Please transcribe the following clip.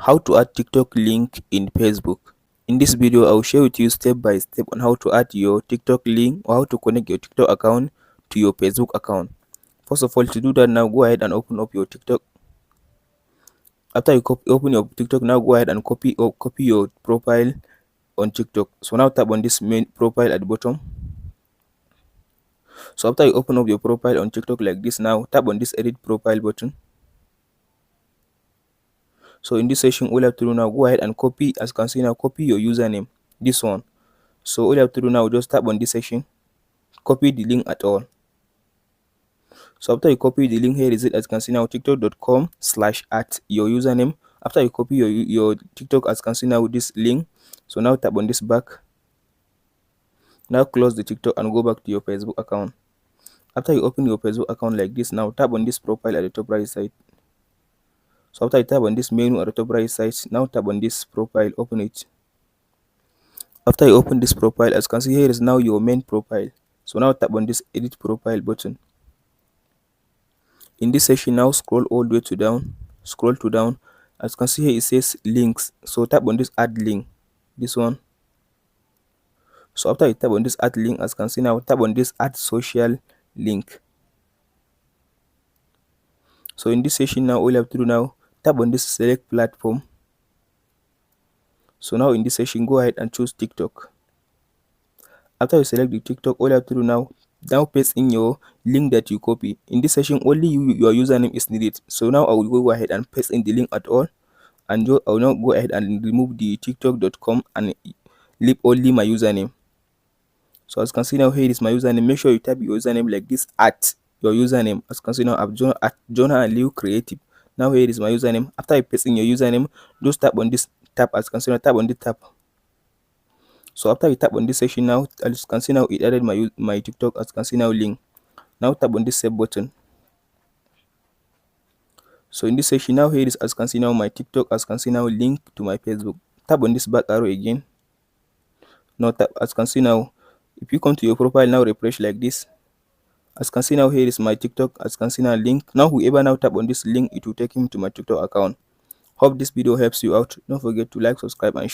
How to add TikTok link in Facebook. In this video, I will share with you step by step on how to add your TikTok link or how to connect your TikTok account to your Facebook account. First of all, to do that, now go ahead and open up your TikTok. After you open your TikTok, now go ahead and copy your profile on TikTok. So now tap on this main profile at the bottom. So after you open up your profile on TikTok like this, now tap on this edit profile button. So in this section, all you have to do now, go ahead and copy, as you can see now, copy your username, this one. So all you have to do now, just tap on this section, copy the link at all. So after you copy the link, here is it, as you can see now, tiktok.com/@ your username. After you copy your TikTok, as you can see now, this link. So now tap on this back. Now close the TikTok and go back to your Facebook account. After you open your Facebook account like this, now tap on this profile at the top right side. So after you tap on this menu at the top right side, now tap on this profile, open it. After you open this profile, as you can see, here is now your main profile. So now tap on this edit profile button. In this section, now scroll all the way to down, scroll to down. As you can see here, it says links. So tap on this add link, this one. So after you tap on this add link, as you can see now, tap on this add social link. So in this section now, all you have to do now, tap on this select platform. So now in this section, go ahead and choose TikTok. After you select the TikTok, all you have to do now paste in your link that you copy. In this section, only your username is needed. So now I will go ahead and paste in the link at all, and I will now go ahead and remove the tiktok.com and leave only my username. So as you can see now, here is my username. Make sure you type your username like this at your username. As you can see now, I've joined at Jonah Aliu Creative. Now here is my username. After you paste in your username, just tap on this tab. As you can see now, tap on the tab. So after you tap on this section now, as you can see now, it added my TikTok, as you can see now, link. Now tap on this save button. So in this section now, here is, as you can see now, my TikTok, as you can see now, link to my Facebook. Tap on this back arrow again. Now tap, as you can see now, if you come to your profile now, refresh like this. As you can see now, here is my TikTok, as you can see now, link. Now whoever now tap on this link, it will take him to my TikTok account. Hope this video helps you out. Don't forget to like, subscribe and share.